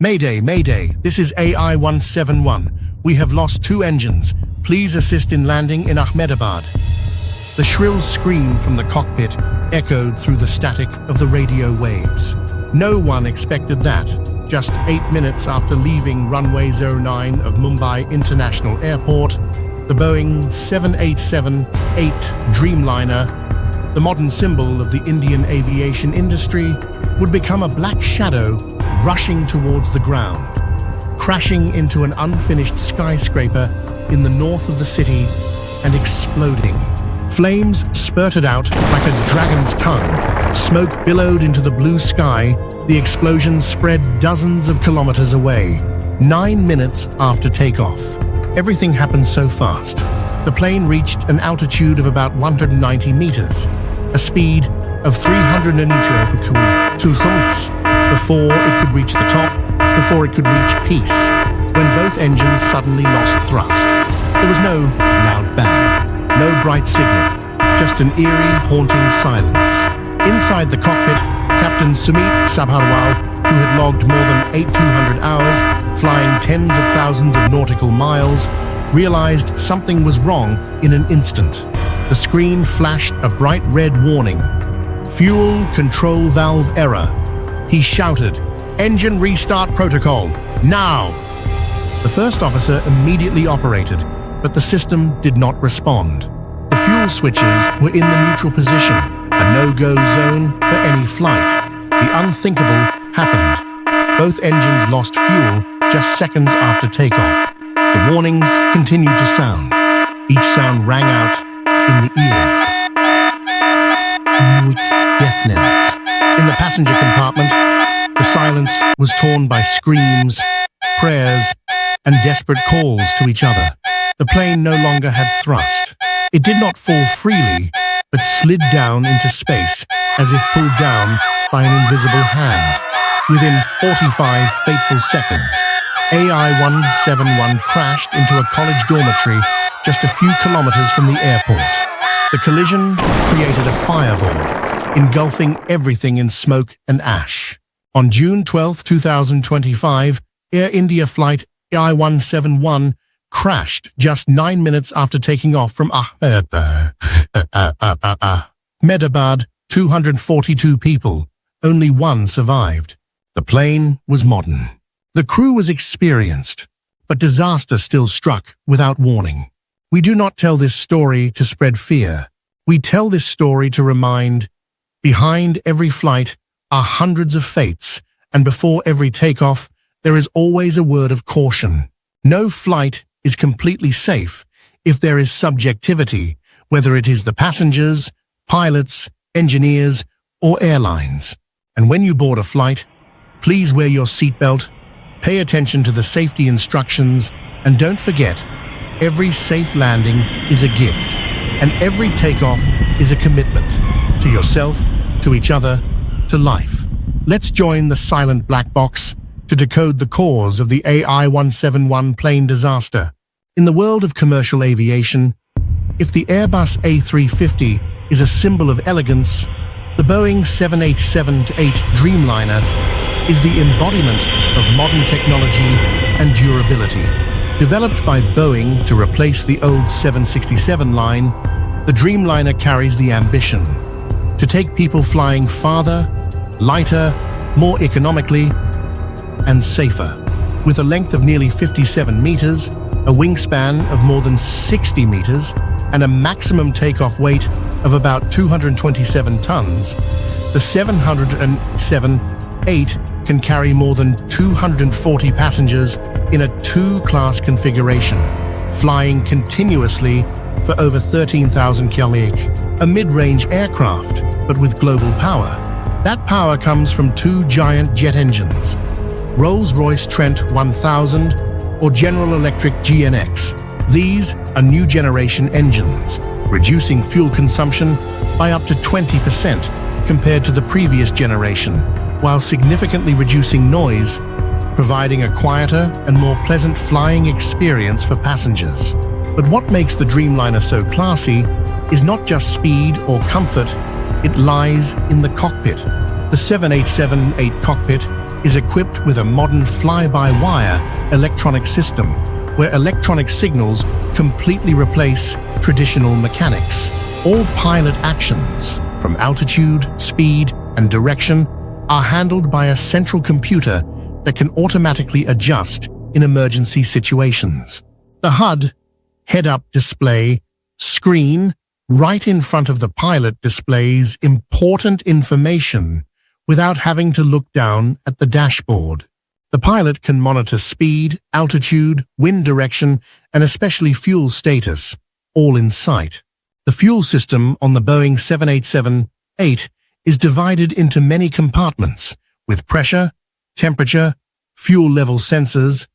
Mayday, Mayday, this is AI171. We have lost 2 engines. Please assist in landing in Ahmedabad. The shrill scream from the cockpit echoed through the static of the radio waves. No one expected that. Just 8 minutes after leaving runway 09 of Mumbai International Airport, the Boeing 787-8 Dreamliner, the modern symbol of the Indian aviation industry, would become a black shadow rushing towards the ground, crashing into an unfinished skyscraper in the north of the city and exploding. Flames spurted out like a dragon's tongue. Smoke billowed into the blue sky. The explosion spread dozens of kilometers away. 9 minutes after takeoff. Everything happened so fast. The plane reached an altitude of about 190 meters, a speed of 392 km before it could reach the top, before it could reach peace, when both engines suddenly lost thrust. There was no loud bang, no bright signal, just an eerie, haunting silence. Inside the cockpit, Captain Sumit Sabharwal, who had logged more than 8,200 hours, flying tens of thousands of nautical miles, realized something was wrong in an instant. The screen flashed a bright red warning. Fuel control valve error. He shouted, "Engine restart protocol, now!" The first officer immediately operated, but the system did not respond. The fuel switches were in the neutral position, a no-go zone for any flight. The unthinkable happened. Both engines lost fuel just seconds after takeoff. The warnings continued to sound. Each sound rang out in the ears. Death knells. In the passenger compartment, the silence was torn by screams, prayers, and desperate calls to each other. The plane no longer had thrust. It did not fall freely, but slid down into space as if pulled down by an invisible hand. Within 45 fateful seconds, AI171 crashed into a college dormitory just a few kilometers from the airport. The collision created a fireball, engulfing everything in smoke and ash. On June 12, 2025, Air India flight AI171 crashed just 9 minutes after taking off from Ahmedabad. 242 people. Only 1 survived. The plane was modern. The crew was experienced, but disaster still struck without warning. We do not tell this story to spread fear. We tell this story to remind, behind every flight are hundreds of fates, and before every takeoff, there is always a word of caution. No flight is completely safe if there is subjectivity, whether it is the passengers, pilots, engineers, or airlines. And when you board a flight, please wear your seatbelt, pay attention to the safety instructions, and don't forget, every safe landing is a gift, and every takeoff is a commitment to yourself, to each other, to life. Let's join the silent black box to decode the cause of the AI171 plane disaster. In the world of commercial aviation, if the Airbus A350 is a symbol of elegance, the Boeing 787-8 Dreamliner is the embodiment of modern technology and durability. Developed by Boeing to replace the old 767 line, the Dreamliner carries the ambition to take people flying farther, lighter, more economically, and safer. With a length of nearly 57 meters, a wingspan of more than 60 meters, and a maximum takeoff weight of about 227 tons, the 707-8 can carry more than 240 passengers in a 2-class configuration, flying continuously for over 13,000 km. A mid-range aircraft, but with global power. That power comes from 2 giant jet engines, Rolls-Royce Trent 1000 or General Electric GNX. These are new generation engines, reducing fuel consumption by up to 20% compared to the previous generation, while significantly reducing noise, providing a quieter and more pleasant flying experience for passengers. But what makes the Dreamliner so classy is not just speed or comfort, it lies in the cockpit. The 787-8 cockpit is equipped with a modern fly-by-wire electronic system where electronic signals completely replace traditional mechanics. All pilot actions, from altitude, speed, and direction, are handled by a central computer that can automatically adjust in emergency situations. The HUD, head-up display, screen right in front of the pilot displays important information without having to look down at the dashboard. The pilot can monitor speed, altitude, wind direction, and especially fuel status, all in sight. The fuel system on the Boeing 787-8 is divided into many compartments with pressure, temperature, fuel level sensors,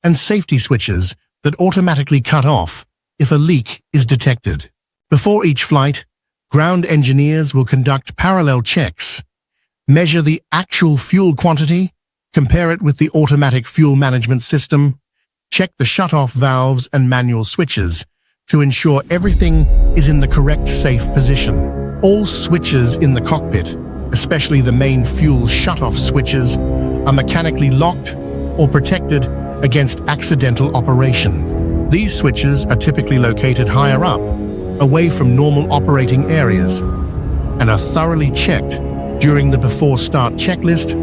and safety switches that automatically cut off if a leak is detected. Before each flight, ground engineers will conduct parallel checks, measure the actual fuel quantity, compare it with the automatic fuel management system, check the shut-off valves and manual switches to ensure everything is in the correct safe position. All switches in the cockpit, especially the main fuel shut-off switches, are mechanically locked or protected against accidental operation. These switches are typically located higher up, away from normal operating areas, and are thoroughly checked during the before start checklist,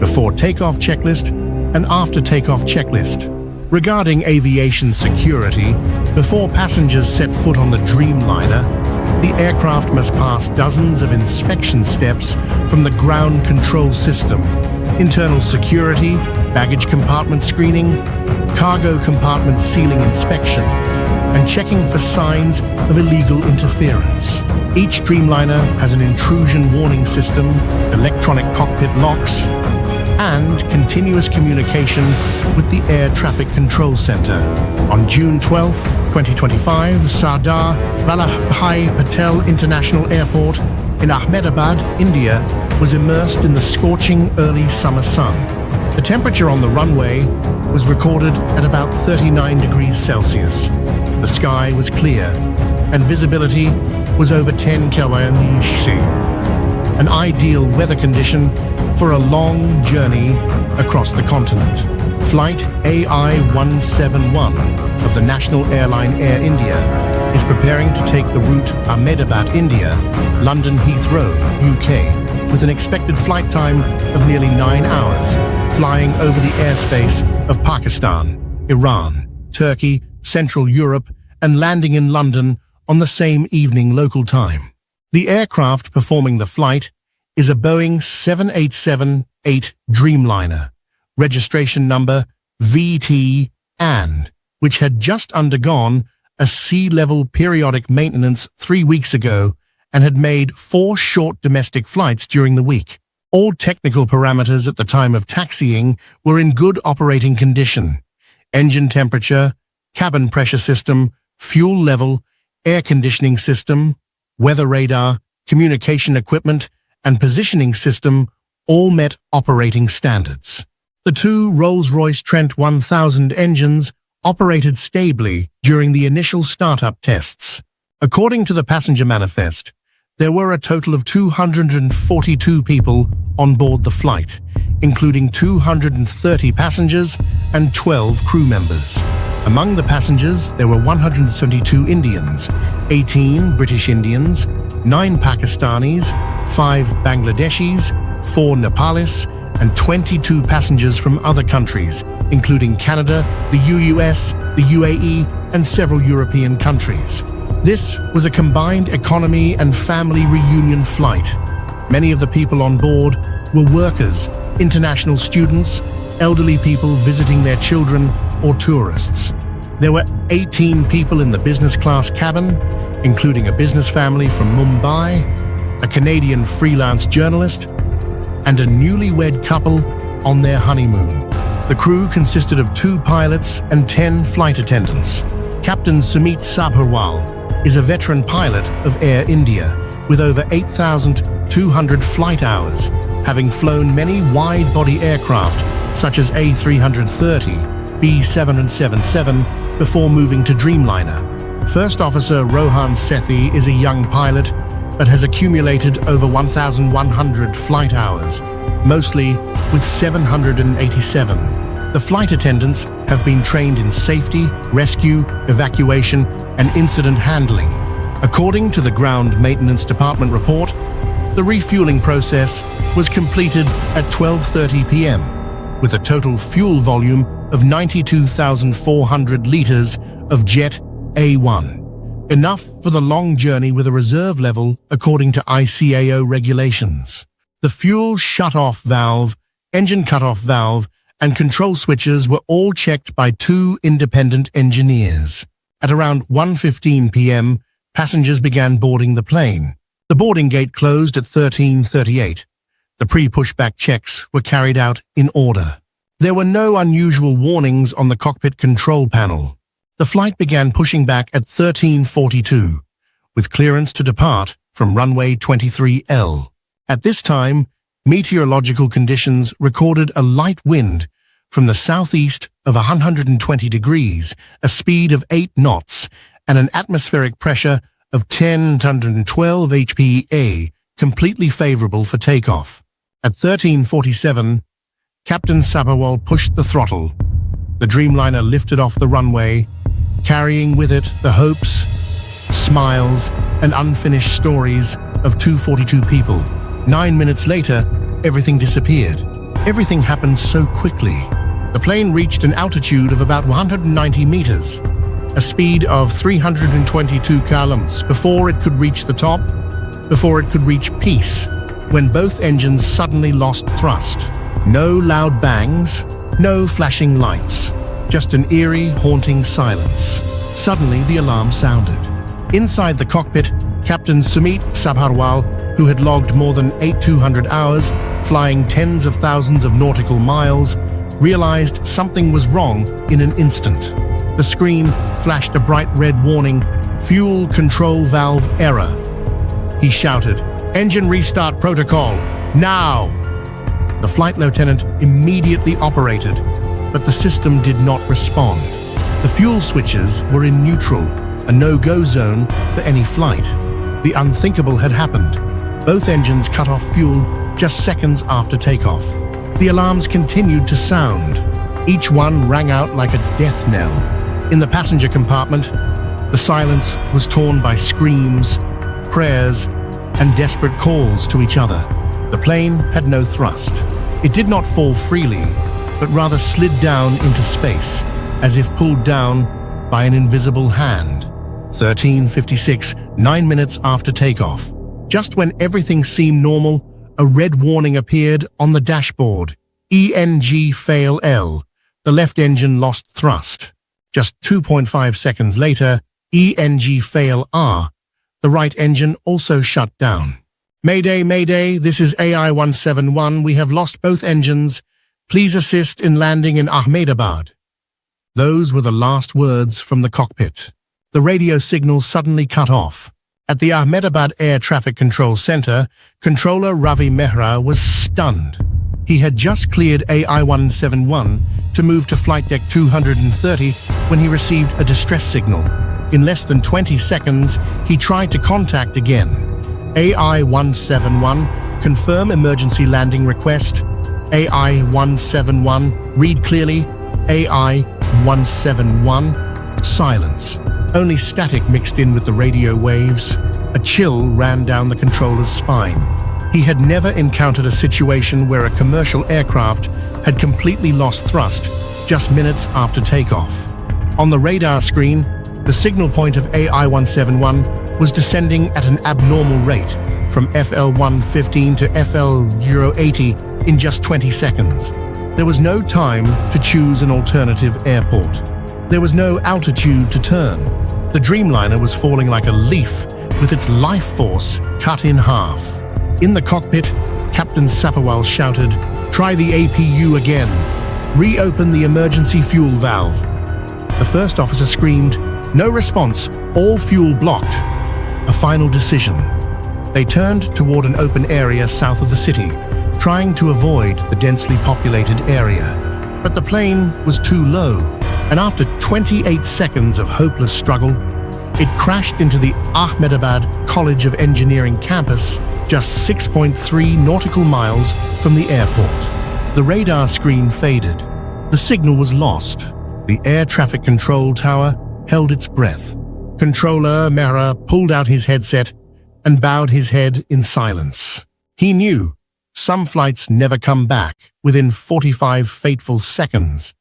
before takeoff checklist, and after takeoff checklist. Regarding aviation security, before passengers set foot on the Dreamliner, the aircraft must pass dozens of inspection steps from the ground control system, internal security, baggage compartment screening, cargo compartment sealing inspection, and checking for signs of illegal interference. Each Dreamliner has an intrusion warning system, electronic cockpit locks, and continuous communication with the Air Traffic Control Center. On June 12, 2025, Sardar Vallabhai Patel International Airport in Ahmedabad, India, was immersed in the scorching early summer sun. The temperature on the runway was recorded at about 39 degrees Celsius. The sky was clear, and visibility was over 10 kilometers, an ideal weather condition for a long journey across the continent. Flight AI171 of the national airline Air India is preparing to take the route Ahmedabad, India, London Heathrow, UK, with an expected flight time of nearly 9 hours, flying over the airspace of Pakistan, Iran, Turkey, Central Europe, and landing in London on the same evening local time. The aircraft performing the flight is a Boeing 787-8 Dreamliner, registration number VT and which had just undergone a sea-level periodic maintenance 3 weeks ago and had made 4 short domestic flights during the week. All technical parameters at the time of taxiing were in good operating condition. Engine temperature, cabin pressure system, fuel level, air conditioning system, weather radar, communication equipment, and positioning system all met operating standards. The 2 Rolls-Royce Trent 1000 engines operated stably during the initial startup tests. According to the passenger manifest, there were a total of 242 people on board the flight, including 230 passengers and 12 crew members. Among the passengers, there were 172 Indians, 18 British Indians, 9 Pakistanis, 5 Bangladeshis, 4 Nepalis, and 22 passengers from other countries, including Canada, the US, the UAE, and several European countries. This was a combined economy and family reunion flight. Many of the people on board were workers, international students, elderly people visiting their children, or tourists. There were 18 people in the business class cabin, including a business family from Mumbai, a Canadian freelance journalist, and a newlywed couple on their honeymoon. The crew consisted of 2 pilots and 10 flight attendants. Captain Sumit Sabharwal is a veteran pilot of Air India with over 8,200 flight hours, having flown many wide-body aircraft such as A330, B777 before moving to Dreamliner. First Officer Rohan Sethi is a young pilot, but has accumulated over 1,100 flight hours, mostly with 787. The flight attendants have been trained in safety, rescue, evacuation, and incident handling. According to the Ground Maintenance Department report, the refueling process was completed at 12:30 p.m. with a total fuel volume of 92,400 liters of Jet A1, enough for the long journey with a reserve level according to ICAO regulations. The fuel shut-off valve, engine cut-off valve, and control switches were all checked by two independent engineers. At around 1:15 p.m., passengers began boarding the plane. The boarding gate closed at 13:38. The pre-pushback checks were carried out in order. There were no unusual warnings on the cockpit control panel. The flight began pushing back at 13:42, with clearance to depart from runway 23L. At this time, meteorological conditions recorded a light wind from the southeast of 120 degrees, a speed of 8 knots, and an atmospheric pressure of 1012 HPA, completely favorable for takeoff. At 13:47, Captain Sabharwal pushed the throttle. The Dreamliner lifted off the runway, carrying with it the hopes, smiles, and unfinished stories of 242 people. 9 minutes later, everything disappeared. Everything happened so quickly. The plane reached an altitude of about 190 meters, a speed of 322 kilometers before it could reach the top, before it could reach peace, when both engines suddenly lost thrust. No loud bangs, no flashing lights, just an eerie, haunting silence. Suddenly, the alarm sounded. Inside the cockpit, Captain Sumit Sabharwal, who had logged more than 8,200 hours, flying tens of thousands of nautical miles, realized something was wrong in an instant. The screen flashed a bright red warning, "Fuel control valve error." He shouted, "Engine restart protocol, now!" The flight lieutenant immediately operated, but the system did not respond. The fuel switches were in neutral, a no-go zone for any flight. The unthinkable had happened. Both engines cut off fuel just seconds after takeoff. The alarms continued to sound. Each one rang out like a death knell. In the passenger compartment, the silence was torn by screams, prayers, and desperate calls to each other. The plane had no thrust. It did not fall freely, but rather slid down into space, as if pulled down by an invisible hand. 13:56, 9 minutes after takeoff. Just when everything seemed normal, a red warning appeared on the dashboard. ENG fail L. The left engine lost thrust. Just 2.5 seconds later, ENG fail R. The right engine also shut down. Mayday, Mayday, this is AI171. We have lost both engines. Please assist in landing in Ahmedabad. Those were the last words from the cockpit. The radio signal suddenly cut off. At the Ahmedabad Air Traffic Control Center, Controller Ravi Mehra was stunned. He had just cleared AI171 to move to Flight Deck 230 when he received a distress signal. In less than 20 seconds, he tried to contact again. AI171, confirm emergency landing request. AI171, read clearly. AI171, silence. Only static mixed in with the radio waves. A chill ran down the controller's spine. He had never encountered a situation where a commercial aircraft had completely lost thrust just minutes after takeoff. On the radar screen, the signal point of AI171 was descending at an abnormal rate from FL115 to FL080 in just 20 seconds. There was no time to choose an alternative airport. There was no altitude to turn. The Dreamliner was falling like a leaf, with its life force cut in half. In the cockpit, Captain Sabharwal shouted, "Try the APU again. Reopen the emergency fuel valve." The first officer screamed, "No response, all fuel blocked." A final decision. They turned toward an open area south of the city, trying to avoid the densely populated area. But the plane was too low, and after 28 seconds of hopeless struggle, It crashed into the Ahmedabad College of Engineering campus, just 6.3 nautical miles from the airport. The radar screen faded. The signal was lost. The air traffic control tower held its breath. Controller Mehra pulled out his headset and bowed his head in silence. He knew some flights never come back. Within 45 fateful seconds,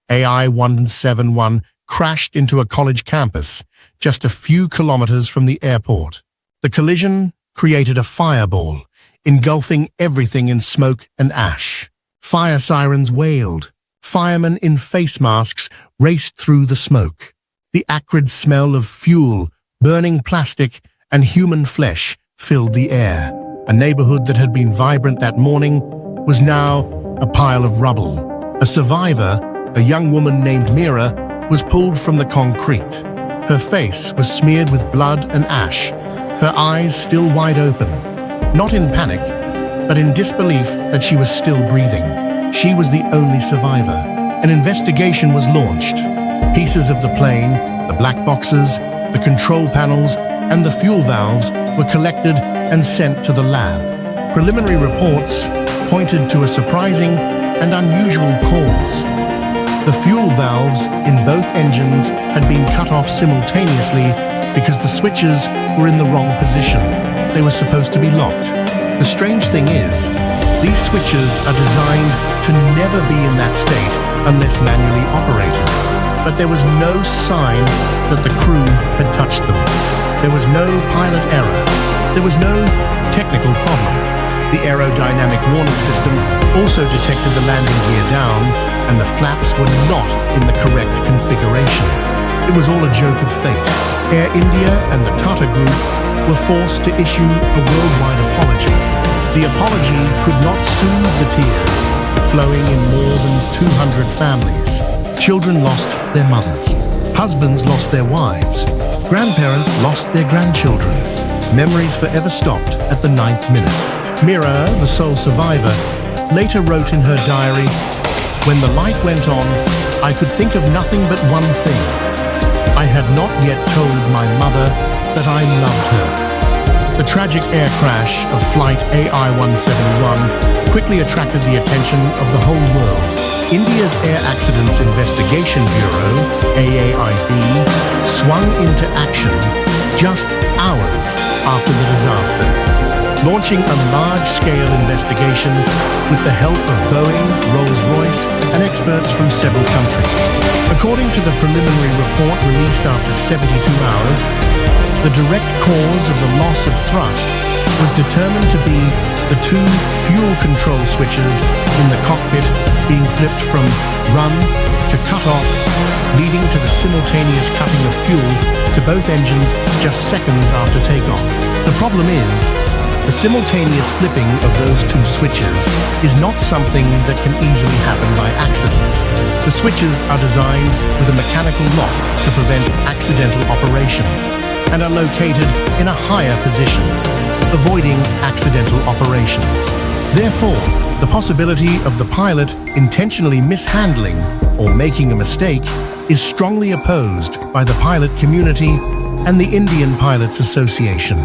AI171 crashed into a college campus just a few kilometers from the airport. The collision created a fireball, engulfing everything in smoke and ash. Fire sirens wailed. Firemen in face masks raced through the smoke. The acrid smell of fuel, burning plastic, and human flesh filled the air. A neighborhood that had been vibrant that morning was now a pile of rubble. A survivor, a young woman named Mira, was pulled from the concrete. Her face was smeared with blood and ash, her eyes still wide open. Not in panic, but in disbelief that she was still breathing. She was the only survivor. An investigation was launched. Pieces of the plane, the black boxes, the control panels, and the fuel valves were collected and sent to the lab. Preliminary reports pointed to a surprising and unusual cause. The fuel valves in both engines had been cut off simultaneously because the switches were in the wrong position. They were supposed to be locked. The strange thing is, these switches are designed to never be in that state unless manually operated. But there was no sign that the crew had touched them. There was no pilot error. There was no technical problem. The aerodynamic warning system also detected the landing gear down, and the flaps were not in the correct configuration. It was all a joke of fate. Air India and the Tata Group were forced to issue a worldwide apology. The apology could not soothe the tears flowing in more than 200 families. Children lost their mothers. Husbands lost their wives. Grandparents lost their grandchildren. Memories forever stopped at the 9th minute. Mira, the sole survivor, later wrote in her diary, "When the light went on, I could think of nothing but one thing. I had not yet told my mother that I loved her." The tragic air crash of Flight AI171 quickly attracted the attention of the whole world. India's Air Accidents Investigation Bureau, AAIB, swung into action just hours after the disaster, launching a large-scale investigation with the help of Boeing, Rolls-Royce, and experts from several countries. According to the preliminary report released after 72 hours, the direct cause of the loss of thrust was determined to be the two fuel control switches in the cockpit being flipped from run to cut off, leading to the simultaneous cutting of fuel to both engines just seconds after takeoff. The problem is, the simultaneous flipping of those two switches is not something that can easily happen by accident. The switches are designed with a mechanical lock to prevent accidental operation and are located in a higher position, avoiding accidental operations. Therefore, the possibility of the pilot intentionally mishandling or making a mistake is strongly opposed by the pilot community and the Indian Pilots Association.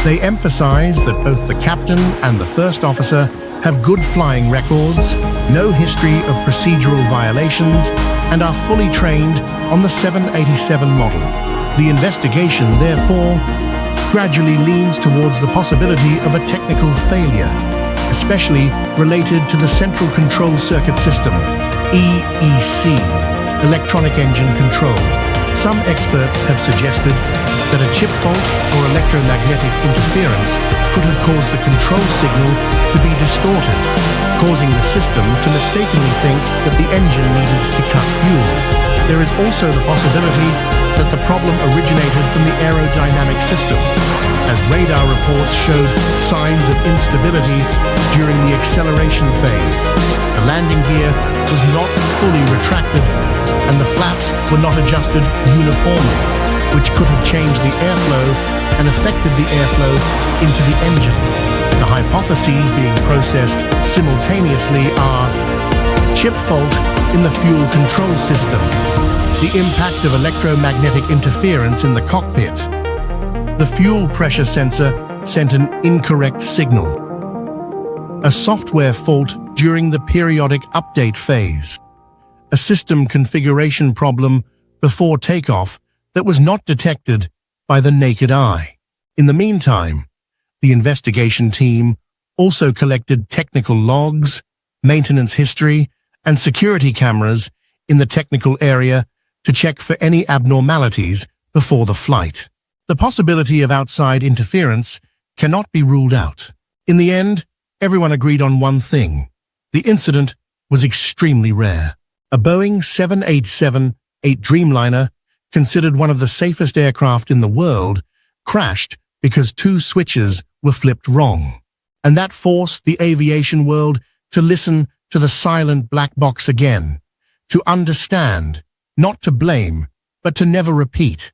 They emphasize that both the captain and the first officer have good flying records, no history of procedural violations, and are fully trained on the 787 model. The investigation, therefore, gradually leans towards the possibility of a technical failure, especially related to the Central Control Circuit System, EEC, Electronic Engine Control. Some experts have suggested that a chip fault or electromagnetic interference could have caused the control signal to be distorted, causing the system to mistakenly think that the engine needed to cut fuel. There is also the possibility that the problem originated from the aerodynamic system, as radar reports showed signs of instability during the acceleration phase. The landing gear was not fully retracted, and the flaps were not adjusted uniformly, which could have changed the airflow and affected the airflow into the engine. The hypotheses being processed simultaneously are chip fault in the fuel control system, The impact of electromagnetic interference in the cockpit. The fuel pressure sensor sent an incorrect signal. A software fault during the periodic update phase. A system configuration problem before takeoff that was not detected by the naked eye. In the meantime, the investigation team also collected technical logs, maintenance history, and security cameras in the technical area to check for any abnormalities before the flight. The possibility of outside interference cannot be ruled out. In the end, everyone agreed on one thing. The incident was extremely rare. A Boeing 787-8 Dreamliner, considered one of the safest aircraft in the world, crashed because two switches were flipped wrong. And that forced the aviation world to listen to the silent black box again, to understand, not to blame, but to never repeat.